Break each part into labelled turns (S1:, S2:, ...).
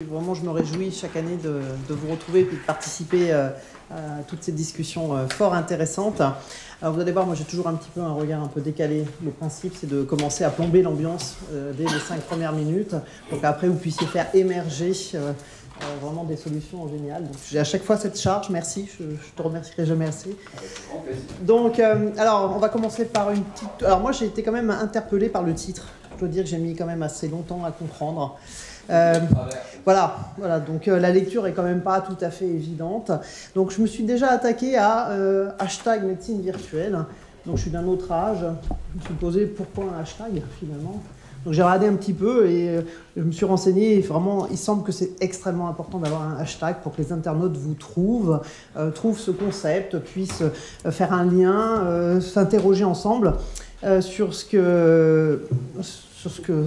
S1: Vraiment, je me réjouis chaque année de vous retrouver et de participer à toutes ces discussions fort intéressantes. Alors vous allez voir, moi j'ai toujours un petit peu un regard un peu décalé. Le principe, c'est de commencer à plomber l'ambiance dès les 5 premières minutes, pour qu'après vous puissiez faire émerger vraiment des solutions géniales. Donc j'ai à chaque fois cette charge, merci, je te remercierai jamais assez. Donc, alors on va commencer par une petite... Alors moi j'ai été quand même interpellé par le titre. Je dois dire que j'ai mis quand même assez longtemps à comprendre. Voilà, donc la lecture est quand même pas tout à fait évidente. Donc je me suis déjà attaqué à hashtag médecine virtuelle. Donc je suis d'un autre âge. Je me suis posé pourquoi un hashtag finalement. Donc j'ai regardé un petit peu et je me suis renseigné. Et vraiment, il semble que c'est extrêmement important d'avoir un hashtag pour que les internautes vous trouvent ce concept, puissent faire un lien, s'interroger ensemble sur ce que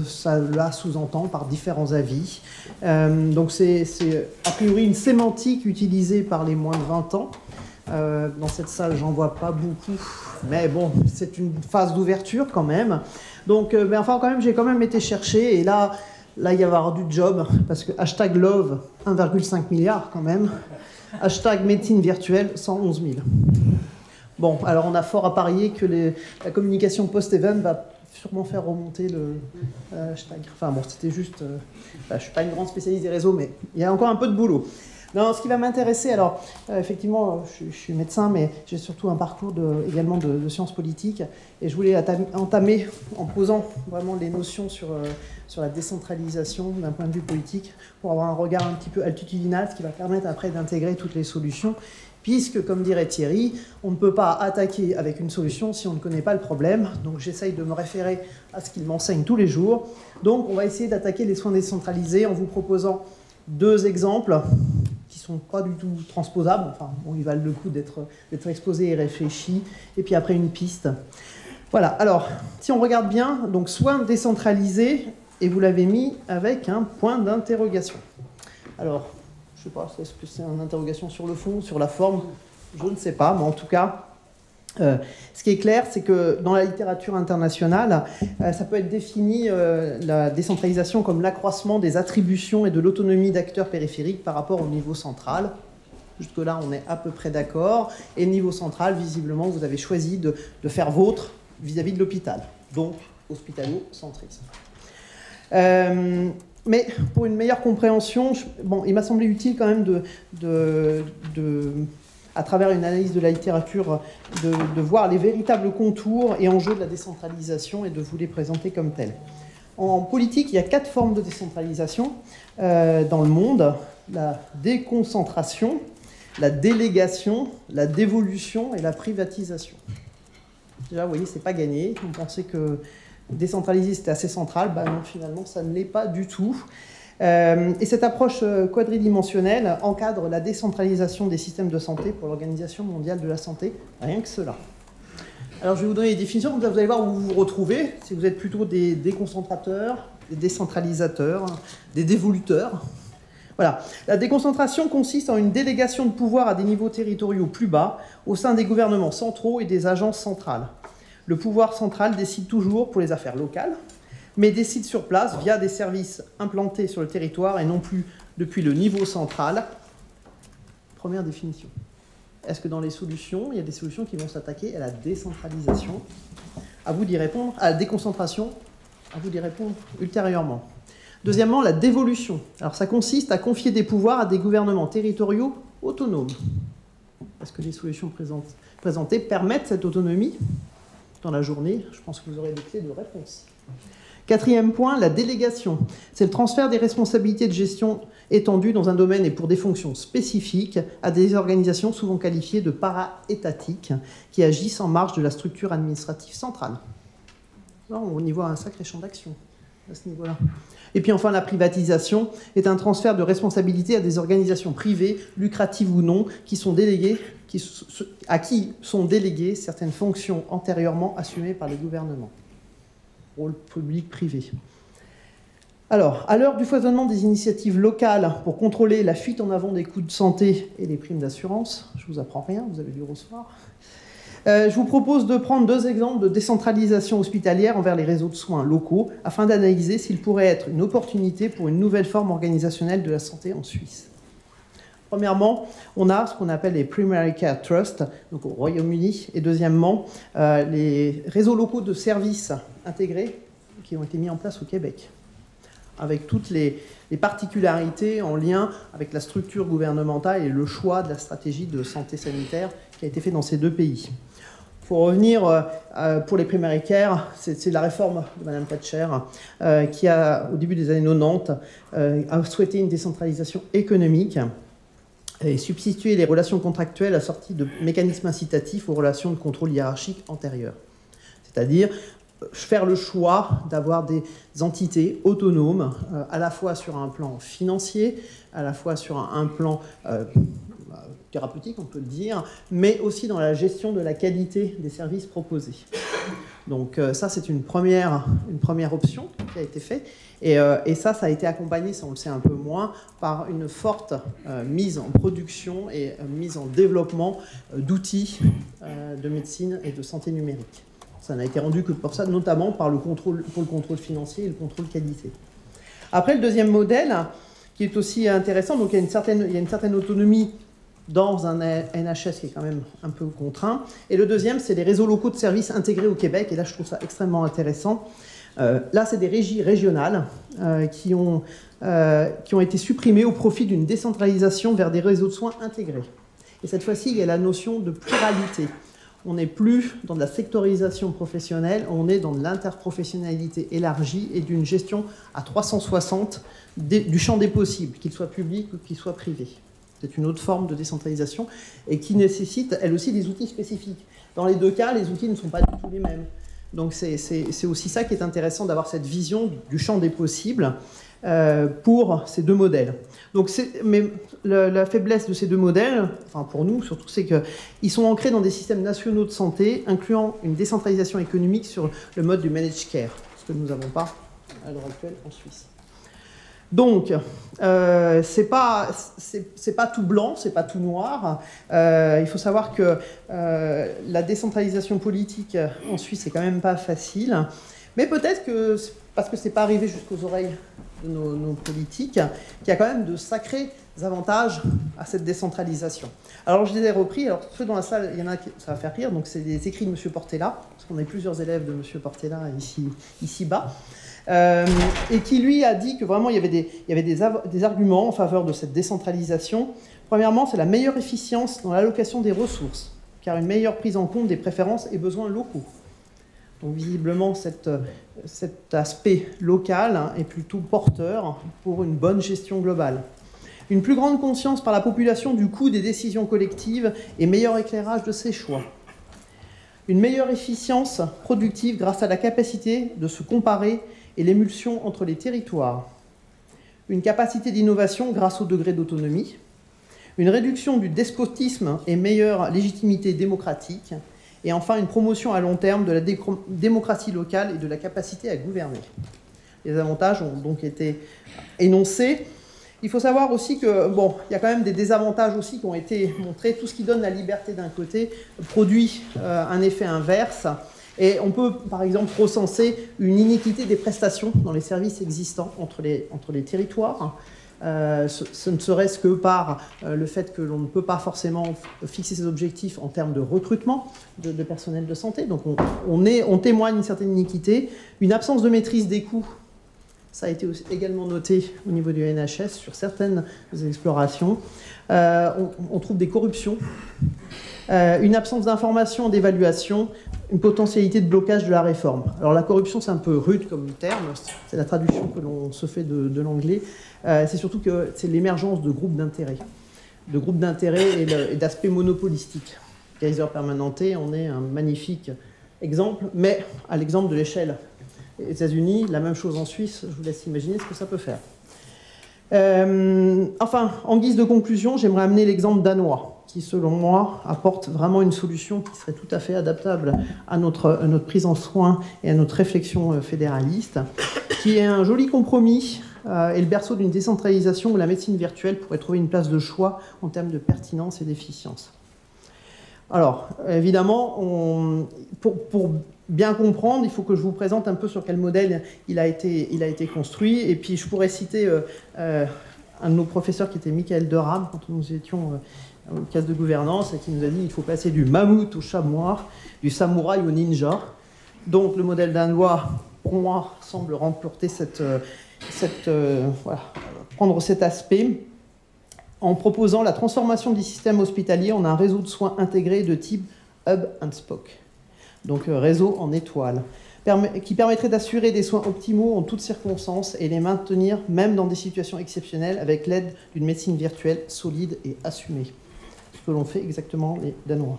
S1: ça sous-entend par différents avis. Donc c'est a priori une sémantique utilisée par les moins de 20 ans. Dans cette salle, j'en vois pas beaucoup, mais bon, c'est une phase d'ouverture quand même. Donc, enfin, quand même, j'ai quand même été chercher, et là, il va y avoir du job, parce que hashtag love, 1,5 milliard quand même. Hashtag médecine virtuelle, 111 000. Bon, alors on a fort à parier que la communication post-event va sûrement faire remonter le hashtag. Enfin bon, c'était juste... je ne suis pas une grande spécialiste des réseaux, mais il y a encore un peu de boulot. Non, ce qui va m'intéresser, alors effectivement, je suis médecin, mais j'ai surtout un parcours également de sciences politiques, et je voulais entamer en posant vraiment les notions sur la décentralisation d'un point de vue politique, pour avoir un regard un petit peu altitudinal, ce qui va permettre après d'intégrer toutes les solutions, puisque, comme dirait Thierry, on ne peut pas attaquer avec une solution si on ne connaît pas le problème. Donc j'essaye de me référer à ce qu'il m'enseigne tous les jours. Donc on va essayer d'attaquer les soins décentralisés en vous proposant 2 exemples qui ne sont pas du tout transposables. Enfin, bon, ils valent le coup d'être exposés et réfléchis. Et puis après, une piste. Voilà, alors, si on regarde bien, donc soins décentralisés, et vous l'avez mis avec un point d'interrogation. Alors, je ne sais pas, est-ce que c'est une interrogation sur le fond, sur la forme? Je ne sais pas, mais en tout cas, ce qui est clair, c'est que dans la littérature internationale, ça peut être défini, la décentralisation, comme l'accroissement des attributions et de l'autonomie d'acteurs périphériques par rapport au niveau central. Jusque-là, on est à peu près d'accord. Et le niveau central, visiblement, vous avez choisi de faire vôtre vis-à-vis de l'hôpital. Donc, hospitalo-centrisme. Mais pour une meilleure compréhension, il m'a semblé utile quand même à travers une analyse de la littérature, de voir les véritables contours et enjeux de la décentralisation et de vous les présenter comme tels. En politique, il y a 4 formes de décentralisation dans le monde. La déconcentration, la délégation, la dévolution et la privatisation. Déjà, vous voyez, c'est pas gagné. On pensait que décentraliser, c'était assez central. Non, finalement, ça ne l'est pas du tout. Et cette approche quadridimensionnelle encadre la décentralisation des systèmes de santé pour l'Organisation mondiale de la santé. Rien que cela. Alors, je vais vous donner les définitions, comme ça vous allez voir où vous vous retrouvez. Si vous êtes plutôt des déconcentrateurs, des décentralisateurs, des dévoluteurs. Voilà. La déconcentration consiste en une délégation de pouvoir à des niveaux territoriaux plus bas, au sein des gouvernements centraux et des agences centrales. Le pouvoir central décide toujours pour les affaires locales, mais décide sur place via des services implantés sur le territoire et non plus depuis le niveau central. Première définition. Est-ce que dans les solutions, il y a des solutions qui vont s'attaquer à la décentralisation? À vous d'y répondre. À la déconcentration, à vous d'y répondre ultérieurement. Deuxièmement, la dévolution. Alors ça consiste à confier des pouvoirs à des gouvernements territoriaux autonomes. Est-ce que les solutions présentées permettent cette autonomie? Dans la journée, je pense que vous aurez des clés de réponse. 4e point, la délégation. C'est le transfert des responsabilités de gestion étendues dans un domaine et pour des fonctions spécifiques à des organisations souvent qualifiées de para-étatiques qui agissent en marge de la structure administrative centrale. Là, on y voit un sacré champ d'action à ce niveau-là. Et puis enfin, la privatisation est un transfert de responsabilités à des organisations privées, lucratives ou non, à qui sont déléguées certaines fonctions antérieurement assumées par les gouvernements. Rôle public-privé. Alors, à l'heure du foisonnement des initiatives locales pour contrôler la fuite en avant des coûts de santé et les primes d'assurance, je ne vous apprends rien, vous avez dû recevoir, Je vous propose de prendre 2 exemples de décentralisation hospitalière envers les réseaux de soins locaux afin d'analyser s'il pourrait être une opportunité pour une nouvelle forme organisationnelle de la santé en Suisse. Premièrement, on a ce qu'on appelle les Primary Care Trusts, donc au Royaume-Uni, et deuxièmement, les réseaux locaux de services intégrés qui ont été mis en place au Québec, avec toutes les particularités en lien avec la structure gouvernementale et le choix de la stratégie de santé sanitaire qui a été fait dans ces 2 pays. Pour revenir pour les primary care, c'est la réforme de Mme Thatcher qui, au début des années 90, a souhaité une décentralisation économique et substituer les relations contractuelles assorties de mécanismes incitatifs aux relations de contrôle hiérarchique antérieures. C'est-à-dire faire le choix d'avoir des entités autonomes, à la fois sur un plan financier, à la fois sur un plan thérapeutique, on peut le dire, mais aussi dans la gestion de la qualité des services proposés. Donc ça, c'est une première option qui a été faite. Et ça a été accompagné, ça on le sait un peu moins, par une forte mise en production et mise en développement d'outils de médecine et de santé numérique. Ça n'a été rendu que pour ça, notamment pour le contrôle financier et le contrôle qualité. Après, le deuxième modèle, qui est aussi intéressant, donc il y a une certaine autonomie dans un NHS qui est quand même un peu contraint. Et le deuxième, c'est les réseaux locaux de services intégrés au Québec. Et là, je trouve ça extrêmement intéressant. Là, c'est des régies régionales qui ont été supprimées au profit d'une décentralisation vers des réseaux de soins intégrés. Et cette fois-ci, il y a la notion de pluralité. On n'est plus dans de la sectorisation professionnelle, on est dans de l'interprofessionnalité élargie et d'une gestion à 360 du champ des possibles, qu'il soit public ou qu'il soit privé. C'est une autre forme de décentralisation et qui nécessite, elle aussi, des outils spécifiques. Dans les 2 cas, les outils ne sont pas du tout les mêmes. Donc c'est aussi ça qui est intéressant d'avoir cette vision du champ des possibles pour ces 2 modèles. Donc mais la faiblesse de ces 2 modèles, enfin pour nous surtout, c'est qu'ils sont ancrés dans des systèmes nationaux de santé, incluant une décentralisation économique sur le mode du managed care, ce que nous n'avons pas à l'heure actuelle en Suisse. Donc, c'est pas tout blanc, c'est pas tout noir. Il faut savoir que la décentralisation politique en Suisse, c'est quand même pas facile. Mais peut-être que, parce que c'est pas arrivé jusqu'aux oreilles de nos politiques, qu'il y a quand même de sacrés avantages à cette décentralisation. Alors, je les ai repris. Alors, ceux dans la salle, il y en a qui ça va faire rire. Donc, c'est des écrits de M. Portela, parce qu'on a plusieurs élèves de M. Portela ici bas. Et qui lui a dit que vraiment il y avait des arguments en faveur de cette décentralisation. Premièrement, c'est la meilleure efficience dans l'allocation des ressources, car une meilleure prise en compte des préférences et besoins locaux. Donc visiblement, cet aspect local est plutôt porteur pour une bonne gestion globale. Une plus grande conscience par la population du coût des décisions collectives et meilleur éclairage de ses choix. Une meilleure efficience productive grâce à la capacité de se comparer et l'émulsion entre les territoires, une capacité d'innovation grâce au degré d'autonomie, une réduction du despotisme et meilleure légitimité démocratique, et enfin une promotion à long terme de la démocratie locale et de la capacité à gouverner. Les avantages ont donc été énoncés. Il faut savoir aussi que, bon, il y a quand même des désavantages aussi qui ont été montrés. Tout ce qui donne la liberté d'un côté produit un effet inverse. Et on peut, par exemple, recenser une iniquité des prestations dans les services existants entre les territoires. Ce ne serait-ce que par le fait que l'on ne peut pas forcément fixer ses objectifs en termes de recrutement de personnel de santé. Donc on témoigne d'une certaine iniquité, une absence de maîtrise des coûts. Ça a été également noté au niveau du NHS sur certaines explorations. On trouve des corruptions, une absence d'information, d'évaluation, une potentialité de blocage de la réforme. Alors la corruption, c'est un peu rude comme terme, c'est la traduction que l'on se fait de l'anglais. C'est surtout que c'est l'émergence de groupes d'intérêt et d'aspects monopolistiques. Kaiser Permanente en est un magnifique exemple, mais à l'exemple de l'échelle des États-Unis, la même chose en Suisse, je vous laisse imaginer ce que ça peut faire. Enfin, en guise de conclusion, j'aimerais amener l'exemple danois, qui, selon moi, apporte vraiment une solution qui serait tout à fait adaptable à notre prise en soin et à notre réflexion fédéraliste, qui est un joli compromis et le berceau d'une décentralisation où la médecine virtuelle pourrait trouver une place de choix en termes de pertinence et d'efficience. Alors, évidemment, pour bien comprendre, il faut que je vous présente un peu sur quel modèle il a été construit. Et puis, je pourrais citer un de nos professeurs qui était Michael Derham, quand nous étions en classe de gouvernance, et qui nous a dit qu'il faut passer du mammouth au chamois, du samouraï au ninja. Donc, le modèle danois, pour moi, semble remporter voilà, prendre cet aspect. En proposant la transformation du système hospitalier en un réseau de soins intégré de type hub and spoke, donc réseau en étoile, qui permettrait d'assurer des soins optimaux en toutes circonstances et les maintenir même dans des situations exceptionnelles avec l'aide d'une médecine virtuelle solide et assumée. Ce que l'on fait exactement les Danois.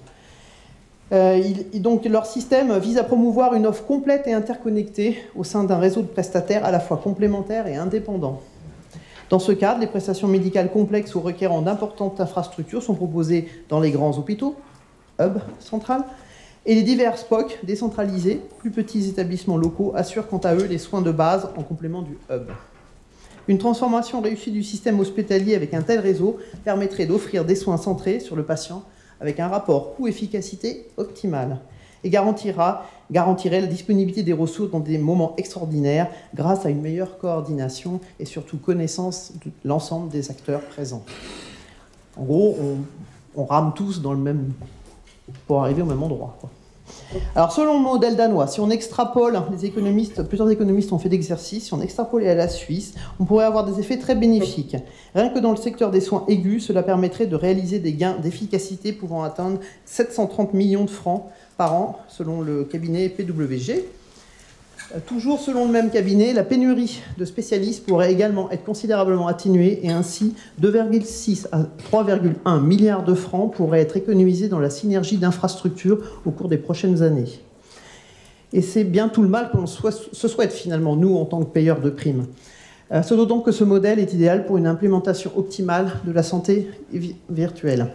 S1: Donc leur système vise à promouvoir une offre complète et interconnectée au sein d'un réseau de prestataires à la fois complémentaires et indépendants. Dans ce cadre, les prestations médicales complexes ou requérant d'importantes infrastructures sont proposées dans les grands hôpitaux, hub central, et les divers SPOC décentralisés, plus petits établissements locaux, assurent quant à eux les soins de base en complément du hub. Une transformation réussie du système hospitalier avec un tel réseau permettrait d'offrir des soins centrés sur le patient avec un rapport coût-efficacité optimal et garantirait la disponibilité des ressources dans des moments extraordinaires grâce à une meilleure coordination et surtout connaissance de l'ensemble des acteurs présents. En gros, on rame tous dans le même... pour arriver au même endroit, quoi. Alors, selon le modèle danois, si on extrapole, plusieurs économistes ont fait l'exercice, si on extrapolait à la Suisse, on pourrait avoir des effets très bénéfiques. Rien que dans le secteur des soins aigus, cela permettrait de réaliser des gains d'efficacité pouvant atteindre 730 millions de francs par an, selon le cabinet PwC. Toujours selon le même cabinet, la pénurie de spécialistes pourrait également être considérablement atténuée et ainsi 2,6 à 3,1 milliards de francs pourraient être économisés dans la synergie d'infrastructures au cours des prochaines années. Et c'est bien tout le mal qu'on se souhaite finalement, nous, en tant que payeurs de primes. C'est d'autant que ce modèle est idéal pour une implémentation optimale de la santé virtuelle.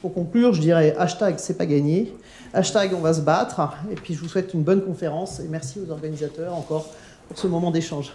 S1: Pour conclure, je dirais hashtag c'est pas gagné, hashtag on va se battre, et puis je vous souhaite une bonne conférence et merci aux organisateurs encore pour ce moment d'échange.